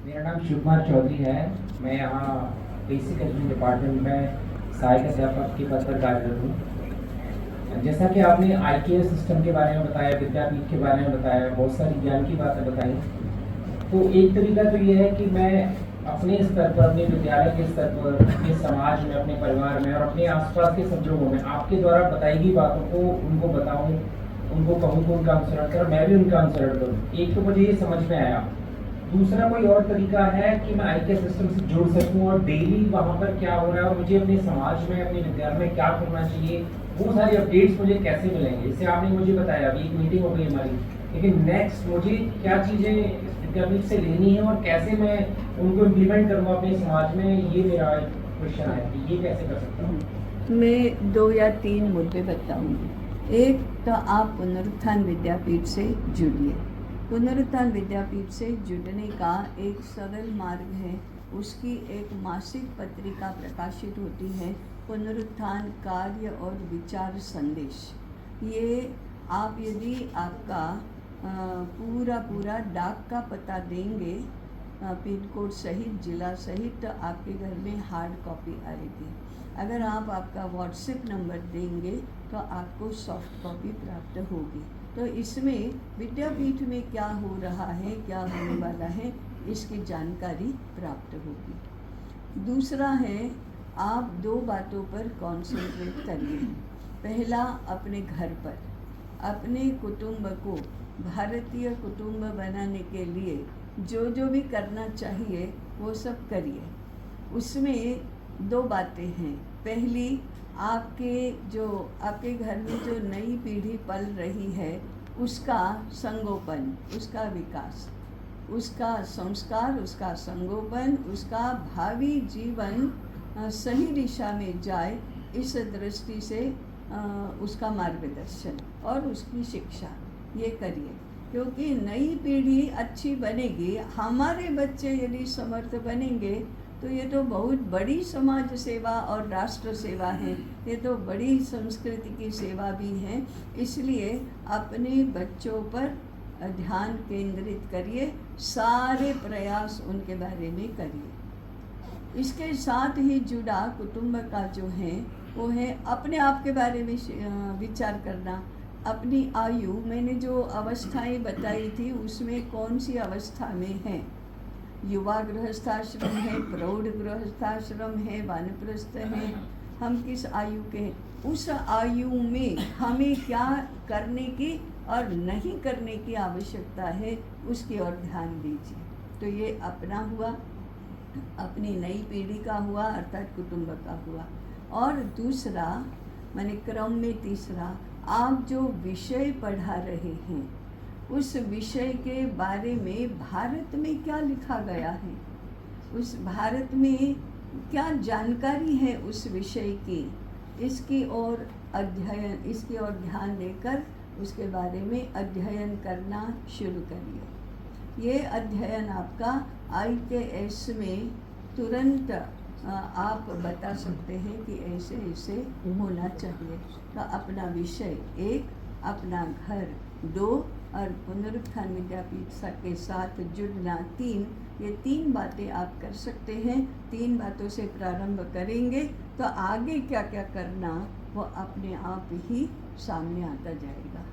मेरा नाम शिव कुमार चौधरी है। मैं यहाँ बेसिक एजुकेशन डिपार्टमेंट में सहायक अध्यापक के पद पर कार्यरत हूँ। जैसा कि आपने IKS सिस्टम के बारे में बताया, विद्यापीठ के बारे में बताया, बहुत सारी ज्ञान की बातें बताई। तो एक तरीका तो ये है कि मैं अपने स्तर पर, अपने विद्यालय के स्तर पर, अपने समाज में, अपने परिवार में और अपने आसपास के संजोगों में आपके द्वारा बताई गई बातों को उनको बताऊं, उनको कहूँ कि उनका अनुसरण करें, मैं भी उनका अनुसरण करूँ। एक तो मुझे ये समझ में आया। दूसरा कोई और तरीका है कि मैं IKS सिस्टम से जुड़ सकूं और डेली वहाँ पर क्या हो रहा है और मुझे अपने समाज में, अपने विद्यालय में क्या करना चाहिए, वो सारी अपडेट्स मुझे कैसे मिलेंगे? जैसे आपने मुझे बताया, अभी एक मीटिंग हो गई हमारी, लेकिन नेक्स्ट मुझे क्या चीज़ें विद्यापीठ से लेनी है और कैसे मैं उनको इम्प्लीमेंट करूँगा अपने समाज में, ये मेरा क्वेश्चन है कि ये कैसे कर सकता हूँ। मैं 2 या 3 मुद्दे बताऊंगी। एक तो आप पुनरुत्थान विद्यापीठ से जुड़िए। पुनरुत्थान विद्यापीठ से जुड़ने का एक सरल मार्ग है। उसकी एक मासिक पत्रिका प्रकाशित होती है, पुनरुत्थान कार्य और विचार संदेश। ये आप यदि आपका पूरा डाक का पता देंगे, पिन कोड सहित, जिला सहित, तो आपके घर में हार्ड कॉपी आएगी। अगर आप आपका व्हाट्सएप नंबर देंगे तो आपको सॉफ्ट कॉपी प्राप्त होगी। तो इसमें विद्यापीठ में क्या हो रहा है, क्या होने वाला है, इसकी जानकारी प्राप्त होगी। दूसरा है, आप 2 बातों पर कॉन्सेंट्रेट करिए। पहला, अपने घर पर, अपने कुटुंब को भारतीय कुटुंब बनाने के लिए जो भी करना चाहिए वो सब करिए। उसमें 2 बातें हैं। पहली, आपके घर में जो नई पीढ़ी पल रही है उसका संगोपन, उसका विकास, उसका संस्कार, उसका संगोपन, उसका भावी जीवन सही दिशा में जाए, इस दृष्टि से उसका मार्गदर्शन और उसकी शिक्षा ये करिए। क्योंकि नई पीढ़ी अच्छी बनेगी, हमारे बच्चे यदि समर्थ बनेंगे तो ये तो बहुत बड़ी समाज सेवा और राष्ट्र सेवा है, ये तो बड़ी संस्कृति की सेवा भी है। इसलिए अपने बच्चों पर ध्यान केंद्रित करिए, सारे प्रयास उनके बारे में करिए। इसके साथ ही जुड़ा कुटुंब का जो है वो है अपने आप के बारे में विचार करना। अपनी आयु, मैंने जो अवस्थाएं बताई थी उसमें कौन सी अवस्था में है, युवा गृहस्थाश्रम है, प्रौढ़ गृहस्थाश्रम है, वानप्रस्थ है, हम किस आयु के हैं, उस आयु में हमें क्या करने की और नहीं करने की आवश्यकता है, उसकी ओर ध्यान दीजिए। तो ये अपना हुआ, अपनी नई पीढ़ी का हुआ, अर्थात कुटुंब का हुआ। और दूसरा, माने क्रम में तीसरा, आप जो विषय पढ़ा रहे हैं उस विषय के बारे में भारत में क्या लिखा गया है, उस भारत में क्या जानकारी है उस विषय की, इसकी ओर ध्यान देकर उसके बारे में अध्ययन करना शुरू करिए। ये अध्ययन आपका IKS में तुरंत आप बता सकते हैं कि ऐसे ऐसे होना चाहिए। तो अपना विषय 1, अपना घर 2 और पुनरुत्थान विद्यापीठ के साथ जुड़ना 3, ये 3 बातें आप कर सकते हैं। 3 बातों से प्रारंभ करेंगे तो आगे क्या क्या करना वो अपने आप ही सामने आता जाएगा।